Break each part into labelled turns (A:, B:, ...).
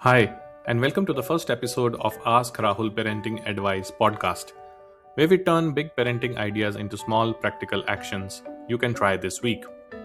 A: Hi, and welcome to the first episode of Ask Rahul Parenting Advice podcast, where we turn big parenting ideas into small practical actions you can try this week.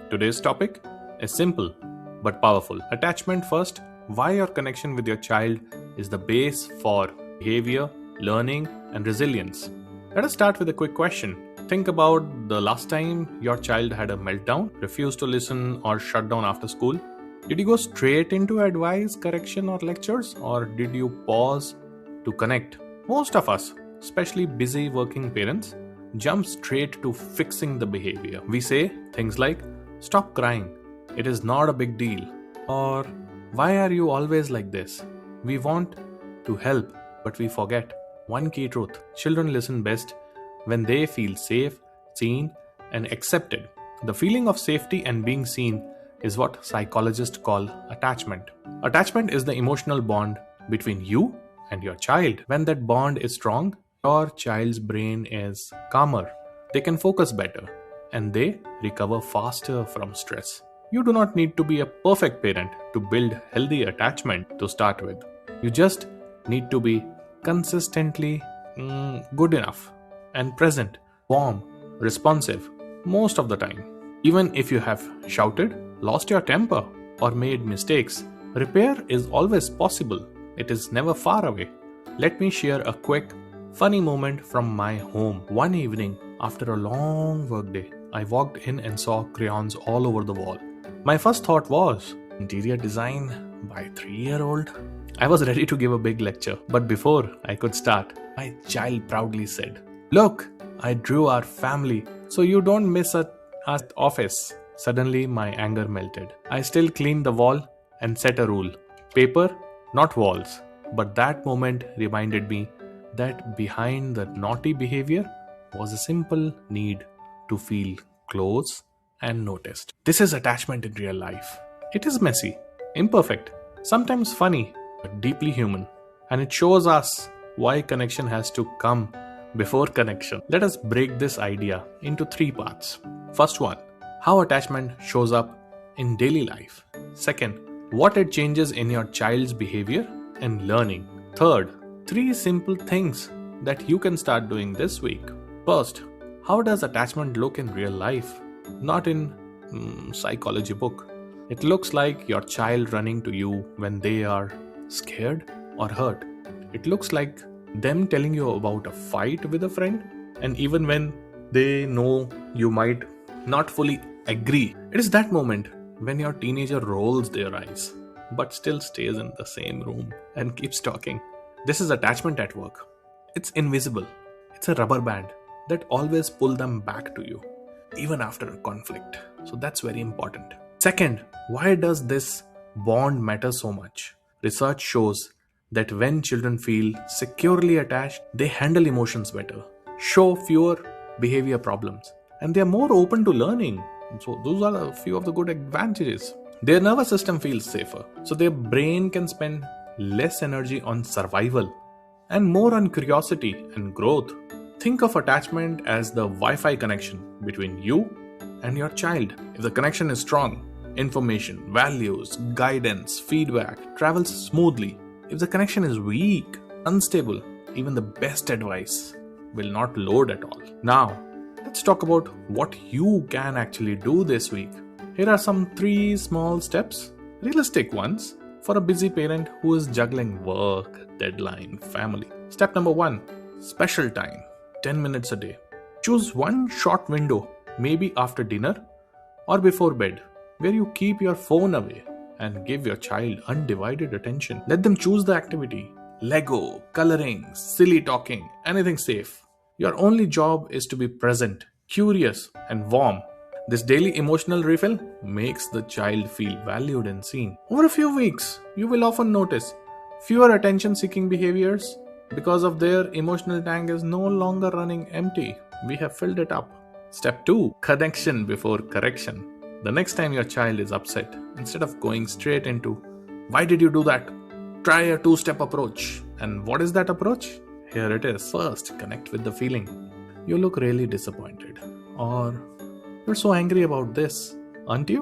A: Today's topic is simple but powerful. Attachment first, why your connection with your child is the base for behavior, learning, and resilience. Let us start with a quick question. Think about the last time your child had a meltdown, refused to listen, or shut down after school. Did you go straight into advice, correction, or lectures, or did you pause to connect? Most of us, especially busy working parents, jump straight to fixing the behavior. We say things like, "Stop crying, it is not a big deal," or "Why are you always like this?" We want to help, but we forget one key truth: children listen best when they feel safe, seen, and accepted. The feeling of safety and being seen is what psychologists call attachment. Attachment is the emotional bond between you and your child. When that bond is strong, your child's brain is calmer, they can focus better, and they recover faster from stress. You do not need to be a perfect parent to build healthy attachment to start with. You just need to be consistently good enough and present, warm, responsive most of the time. Even if you have shouted, lost your temper, or made mistakes, repair is always possible. It is never far away. Let me share a quick, funny moment from my home. One evening, after a long workday, I walked in and saw crayons all over the wall. My first thought was, interior design by 3-year-old? I was ready to give a big lecture, but before I could start, my child proudly said, "Look, I drew our family, so you don't miss our office." Suddenly, my anger melted. I still cleaned the wall and set a rule: paper, not walls. But that moment reminded me that behind the naughty behavior was a simple need to feel close and noticed. This is attachment in real life. It is messy, imperfect, sometimes funny, but deeply human. And it shows us why connection has to come before connection. Let us break this idea into 3 parts. First one, how attachment shows up in daily life. Second, what it changes in your child's behavior and learning. Third, 3 simple things that you can start doing this week. First, how does attachment look in real life? Not in psychology book. It looks like your child running to you when they are scared or hurt. It looks like them telling you about a fight with a friend, and even when they know you might not fully agree. It is that moment when your teenager rolls their eyes but still stays in the same room and keeps talking. This is attachment at work. It's invisible. It's a rubber band that always pulls them back to you, even after a conflict. So that's very important. Second, why does this bond matter so much? Research shows that when children feel securely attached, they handle emotions better, show fewer behavior problems, and they are more open to learning. So those are a few of the good advantages. Their nervous system feels safer, so their brain can spend less energy on survival and more on curiosity and growth. Think of attachment as the Wi-Fi connection between you and your child. If the connection is strong, information, values, guidance, feedback travels smoothly. If the connection is weak, unstable, even the best advice will not load at all. Now, let's talk about what you can actually do this week. Here are some 3 small steps, realistic ones, for a busy parent who is juggling work, deadline, family. Step number 1, special time, 10 minutes a day. Choose one short window, maybe after dinner or before bed, where you keep your phone away and give your child undivided attention. Let them choose the activity: Lego, coloring, silly talking, anything safe. Your only job is to be present, curious, and warm. This daily emotional refill makes the child feel valued and seen. Over a few weeks, you will often notice fewer attention-seeking behaviors because of their emotional tank is no longer running empty. We have filled it up. Step 2, connection before correction. The next time your child is upset, instead of going straight into, "Why did you do that?" try a 2-step approach. And what is that approach? Here it is. First, connect with the feeling. You look really disappointed, or "You're so angry about this, aren't you?"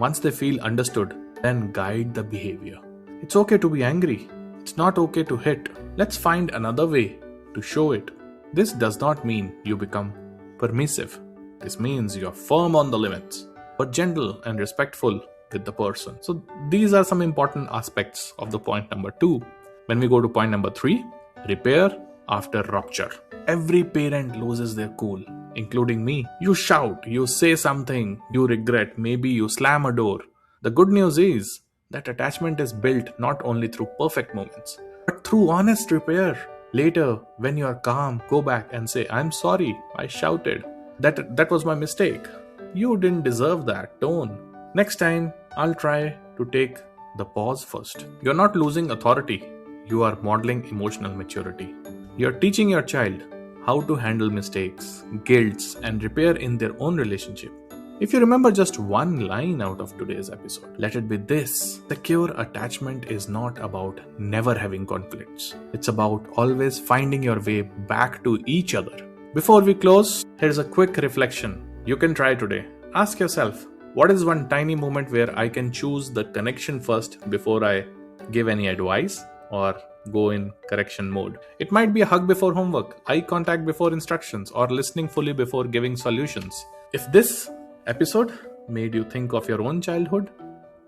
A: Once they feel understood, then guide the behavior. It's okay to be angry. It's not okay to hit. Let's find another way to show it. This does not mean you become permissive. This means you're firm on the limits, but gentle and respectful with the person. So these are some important aspects of the point number 2. When we go to point number 3, repair after rupture. Every parent loses their cool, including me. You shout, you say something you regret, maybe you slam a door. The good news is that attachment is built not only through perfect moments, but through honest repair. Later, when you are calm, go back and say, I'm sorry, I shouted. That was my mistake. You didn't deserve that tone. Next time, I'll try to take the pause first. You're not losing authority. You are modeling emotional maturity. You're teaching your child how to handle mistakes, guilts, and repair in their own relationship. If you remember just one line out of today's episode, let it be this. Secure attachment is not about never having conflicts. It's about always finding your way back to each other. Before we close, here's a quick reflection you can try today. Ask yourself, what is one tiny moment where I can choose the connection first before I give any advice or go in correction mode? It might be a hug before homework, eye contact before instructions, or listening fully before giving solutions. If this episode made you think of your own childhood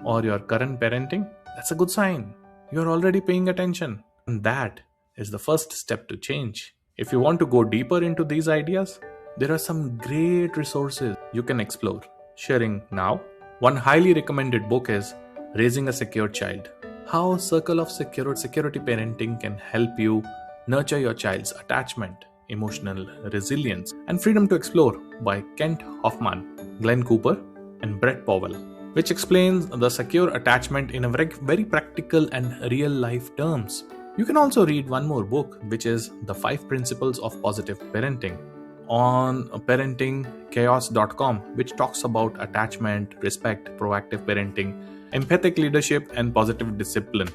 A: or your current parenting, that's a good sign. You're already paying attention. And that is the first step to change. If you want to go deeper into these ideas, there are some great resources you can explore. Sharing now, one highly recommended book is Raising a Secure Child. How Circle of Security Parenting can help you nurture your child's attachment, emotional resilience, and freedom to explore by Kent Hoffman, Glenn Cooper, and Brett Powell, which explains the secure attachment in a very practical and real life terms. You can also read one more book, which is The 5 Principles of Positive Parenting on parentingchaos.com, which talks about attachment, respect, proactive parenting, empathic leadership, and positive discipline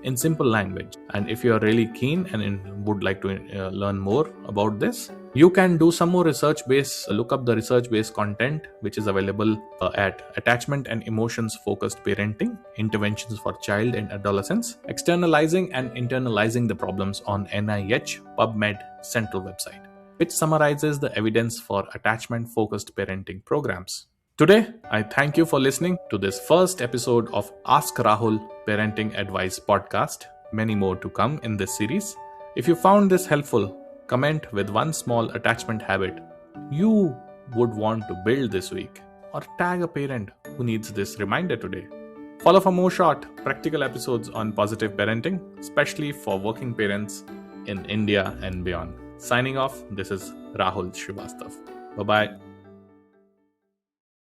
A: in simple language. And if you are really keen and would like to learn more about this, you can do some more look up the research-based content which is available at Attachment and Emotions Focused Parenting, Interventions for Child and Adolescents, Externalizing and Internalizing the Problems on NIH PubMed Central website, which summarizes the evidence for attachment-focused parenting programs. Today, I thank you for listening to this first episode of Ask Rahul Parenting Advice Podcast. Many more to come in this series. If you found this helpful, comment with one small attachment habit you would want to build this week, or tag a parent who needs this reminder today. Follow for more short, practical episodes on positive parenting, especially for working parents in India and beyond. Signing off, this is Rahul Srivastav. Bye-bye.